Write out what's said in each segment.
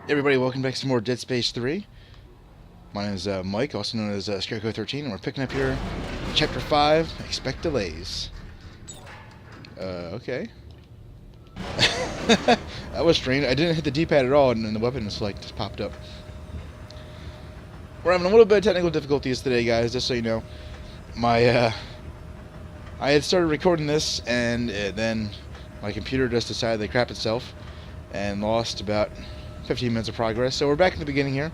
Everybody, welcome back to some more Dead Space 3. My name is Mike, also known as S13, and we're picking up here in Chapter 5, Expect Delays. Okay. That was strange. I didn't hit the D-pad at all, and then the weapon just popped up. We're having a little bit of technical difficulties today, guys, just so you know. I had started recording this, and then my computer just decided to crap itself, and lost about 15 minutes of progress. So we're back in the beginning here.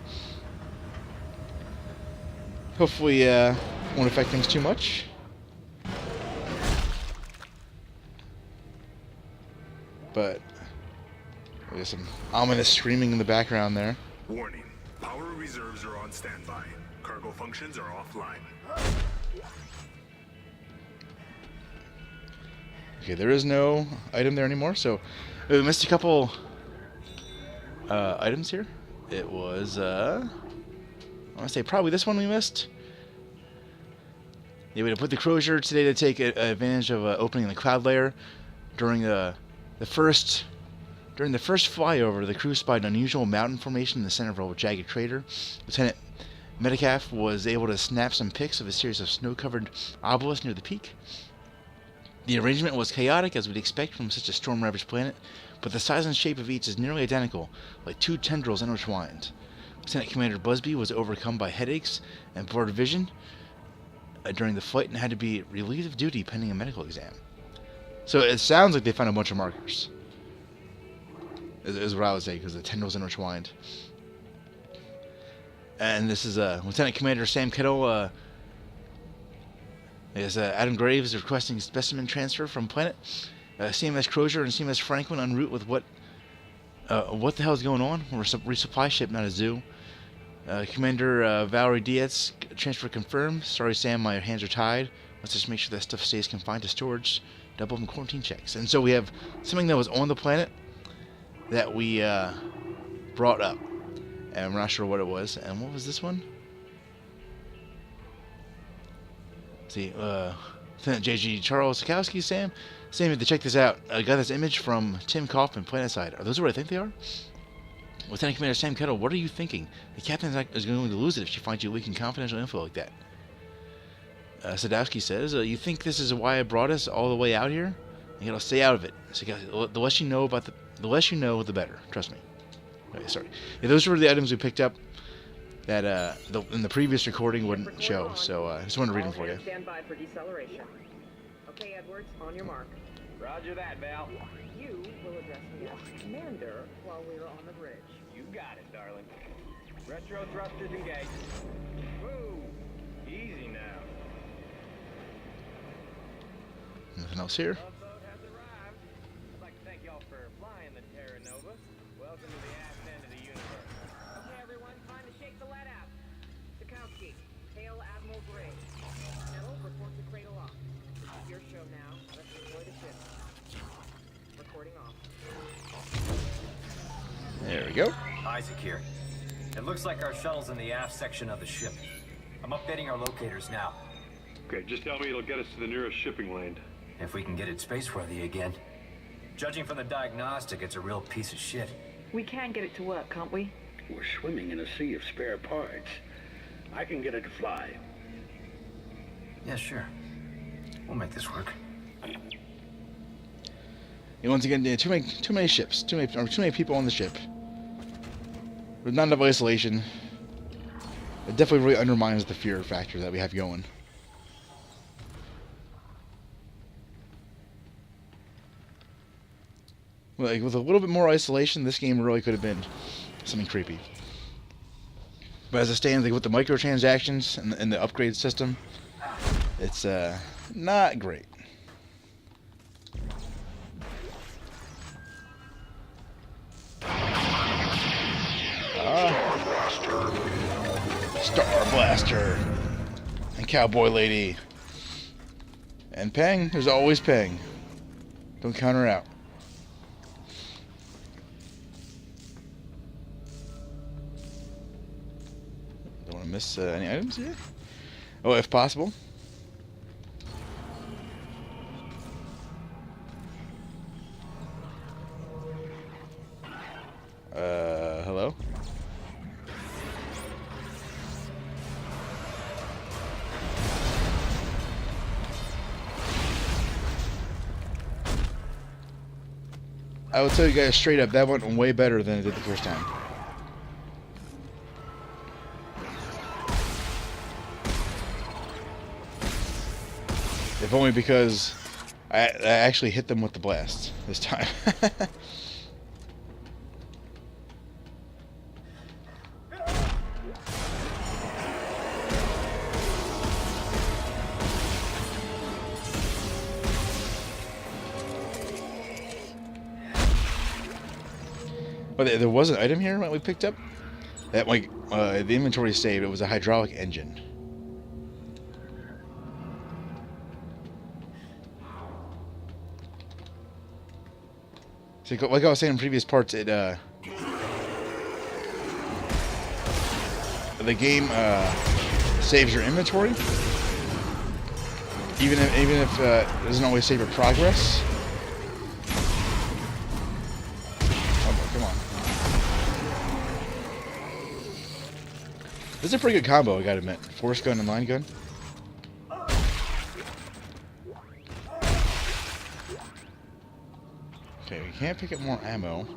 Hopefully won't affect things too much. But there's some ominous screaming in the background there. Warning. Power reserves are on standby. Cargo functions are offline. Okay, there is no item there anymore, so we missed a couple items here. It was, I want to say probably this one we missed. Yeah, we had to put the Crozier today to take advantage of opening the cloud layer. During the first flyover, the crew spied an unusual mountain formation in the center of a jagged crater. Lieutenant Metcalf was able to snap some pics of a series of snow-covered obelisks near the peak. The arrangement was chaotic, as we'd expect from such a storm-ravaged planet, but the size and shape of each is nearly identical, like two tendrils intertwined. Lieutenant Commander Busby was overcome by headaches and blurred vision during the flight and had to be relieved of duty pending a medical exam. So it sounds like they found a bunch of markers, is what I would say, because the tendrils intertwined. And this is Lieutenant Commander Sam Kettle. Adam Graves is requesting specimen transfer from planet. CMS Crozier and CMS Franklin en route with what the hell is going on? We're a resupply ship, not a zoo. Commander Valerie Dietz, transfer confirmed. Sorry, Sam, my hands are tied. Let's just make sure that stuff stays confined to storage. Double and quarantine checks. And so we have something that was on the planet that we brought up. And we're not sure what it was. And what was this one? See, Lieutenant J.G. Charles Sikowski, Sam, you have to check this out. I got this image from Tim Kaufman, Planetside. Are those what I think they are? Lieutenant Commander Sam Kettle, what are you thinking? The captain is going to lose it if she finds you leaking confidential info like that. Sadowski says, you think this is why I brought us all the way out here? You gotta stay out of it. Sikowski, the less you know, the better. Trust me. Okay, sorry. Yeah, those were the items we picked up that in the previous recording wouldn't show, so I just wanted to read them for you. Stand by for deceleration. Okay, Edwards, on your mark. Roger that, Val. You will address me as Commander while we're on the bridge. You got it, darling. Retro thrusters engaged. Woo! Easy now. Nothing else here? Love boat has arrived. I'd like to thank y'all for flying the Terra Nova. Welcome to the ass end of the universe. Okay, everyone, time to shake the lead out. Sikowski, hail Admiral Graves. Kettle, report to Cradle Off. This is your show now. Let's enjoy the ship. Recording off. There we go. Isaac here. It looks like our shuttle's in the aft section of the ship. I'm updating our locators now. Okay, just tell me it'll get us to the nearest shipping lane. If we can get it spaceworthy again. Judging from the diagnostic, it's a real piece of shit. We can get it to work, can't we? We're swimming in a sea of spare parts. I can get it to fly. Yeah, sure. We'll make this work. And once again, too many ships, too many people on the ship. With not enough isolation. It definitely really undermines the fear factor that we have going. Like, with a little bit more isolation, this game really could have been something creepy. But as it stands, like, with the microtransactions and the upgrade system, it's not great. Star Blaster and Cowboy Lady and Peng. There's always Peng. Don't count her out. Don't want to miss any items here. Oh, if possible. Hello? I will tell you guys straight up, that went way better than it did the first time. If only because I actually hit them with the blast this time. Oh, there was an item here that we picked up. That, like, the inventory saved. It was a hydraulic engine. So, like I was saying in previous parts, the game saves your inventory, even if it doesn't always save your progress. Oh, come on! This is a pretty good combo, I gotta admit. Force gun and line gun. Okay, we can't pick up more ammo.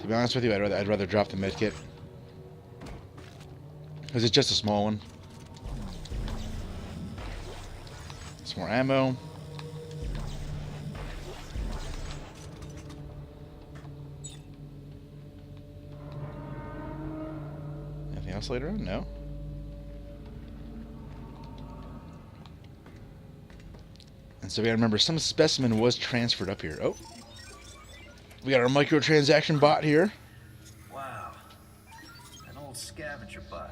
To be honest with you, I'd rather drop the medkit. Because it's just a small one. Some more ammo. Anything else later on? No. And so we gotta remember, some specimen was transferred up here. Oh. We got our microtransaction bot here. Wow. An old scavenger buy.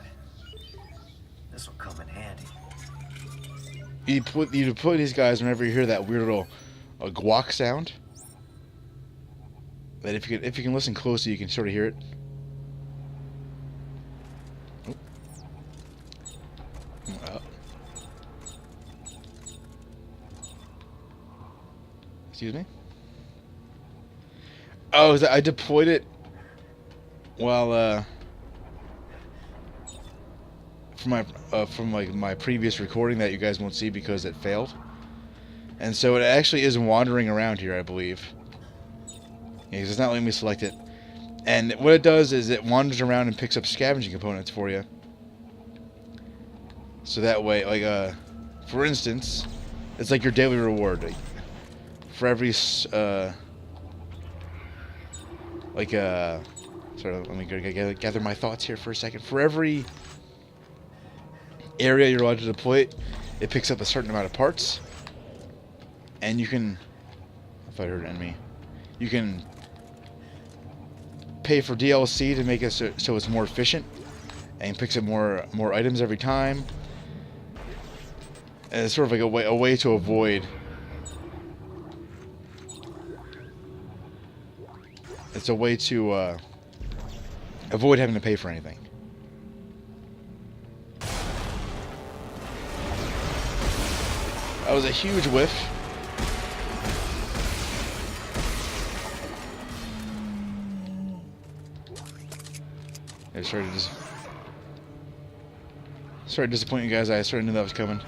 This'll come in handy. You deploy these guys whenever you hear that weird little guac sound. That if you can listen closely, you can sort of hear it. Oh. Excuse me? Oh, I deployed it while from like my previous recording that you guys won't see because it failed. And so it actually is wandering around here, I believe. Yeah, 'cause it's not letting me select it. And what it does is it wanders around and picks up scavenging components for you. So that way, like, for instance, it's like your daily reward. Like, for every, sorry, let me gather my thoughts here for a second. For every area you're allowed to deploy it, it picks up a certain amount of parts. And you can, if I heard an enemy, you can pay for DLC to make it so it's more efficient. And it picks up more items every time. And it's sort of like a way to avoid. It's a way to avoid having to pay for anything. That was a huge whiff. I started disappointing you guys. I sort of knew that was coming.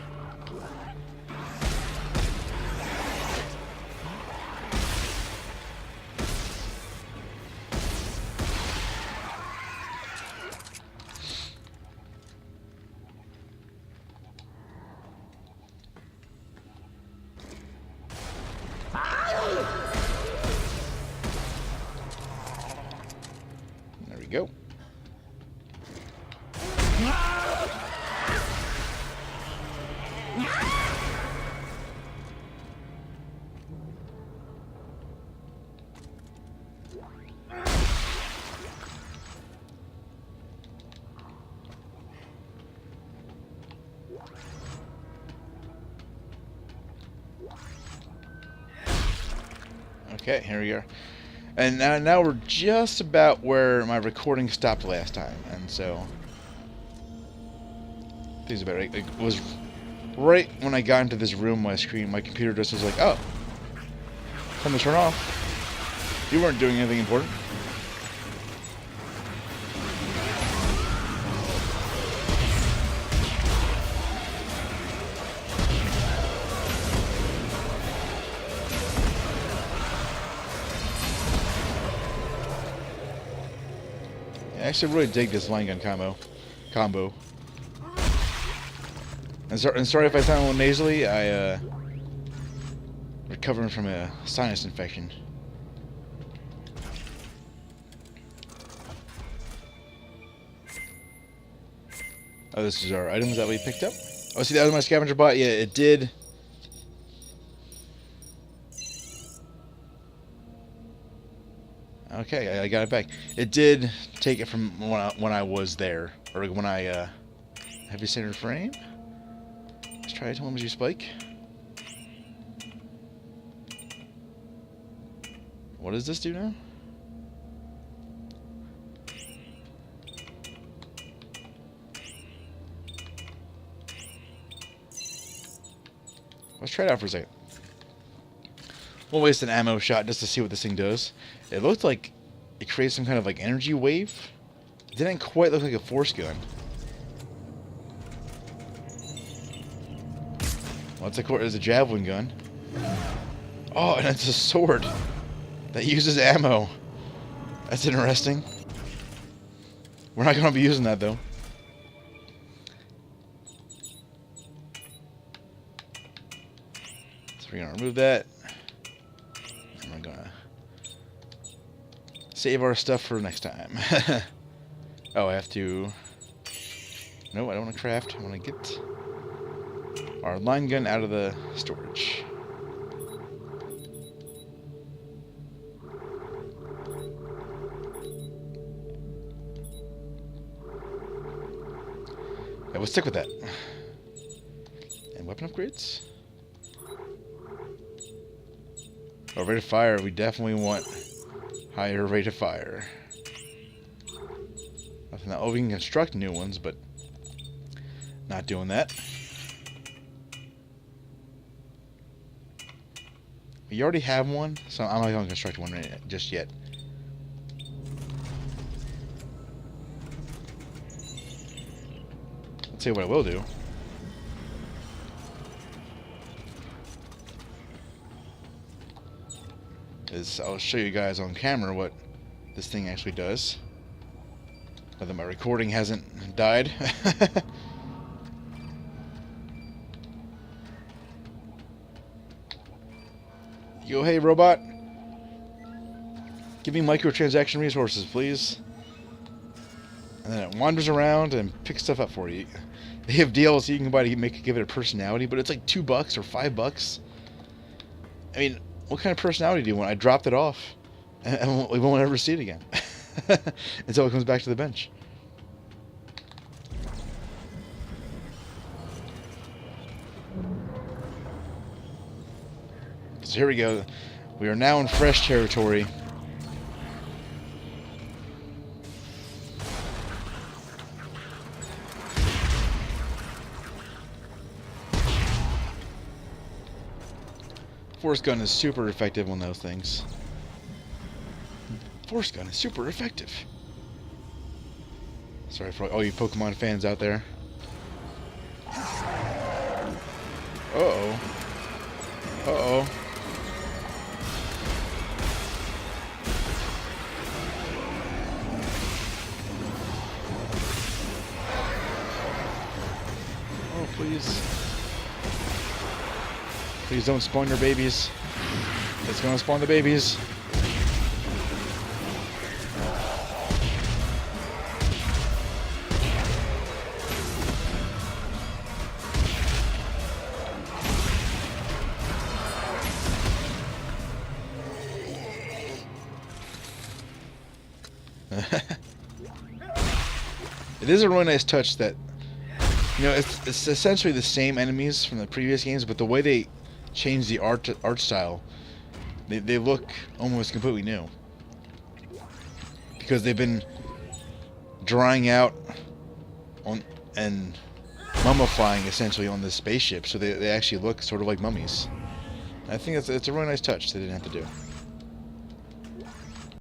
There we go. Okay, here we are. And now we're just about where my recording stopped last time. And so, things about right. It was right when I got into this room, my computer just was like, oh, time to turn off. You weren't doing anything important. I actually really dig this line gun combo. And sorry if I sound a little nasally. I recovering from a sinus infection. Oh, this is our items that we picked up. Oh, see, that was my scavenger bot. Yeah, it did. Okay, I got it back. It did take it from when I was there, or when I heavy center frame. Let's try telemetry spike. What does this do now? Let's try it out for a second. We'll waste an ammo shot just to see what this thing does. It looked like it creates some kind of like energy wave. It didn't quite look like a force gun. Well, it's a javelin gun. Oh, and it's a sword that uses ammo. That's interesting. We're not going to be using that though. So we're going to remove that. And we're going to save our stuff for next time. Oh, I have to... No, I don't want to craft. I want to get our line gun out of the storage. I will stick with that. And weapon upgrades. Oh, rate of fire. We definitely want higher rate of fire. Now, we can construct new ones, but not doing that. We already have one, so I'm not going to construct one just yet. Let's see what I will do. I'll show you guys on camera what this thing actually does. Now that my recording hasn't died. Yo, hey robot. Give me microtransaction resources, please. And then it wanders around and picks stuff up for you. They have deals you can buy to give it a personality, but it's like $2 or $5. I mean, what kind of personality do you want? I dropped it off, and we won't ever see it again until it comes back to the bench. So here we go. We are now in fresh territory. Force gun is super effective on those things. Force gun is super effective. Sorry for all you Pokemon fans out there. Uh-oh. Uh-oh. Oh, please. Please don't spawn your babies. It's gonna spawn the babies. It is a really nice touch that, you know, it's essentially the same enemies from the previous games, but the way they change the art style, they look almost completely new, because they've been drying out on and mummifying essentially on this spaceship, so they actually look sort of like mummies. I think it's a really nice touch they didn't have to do.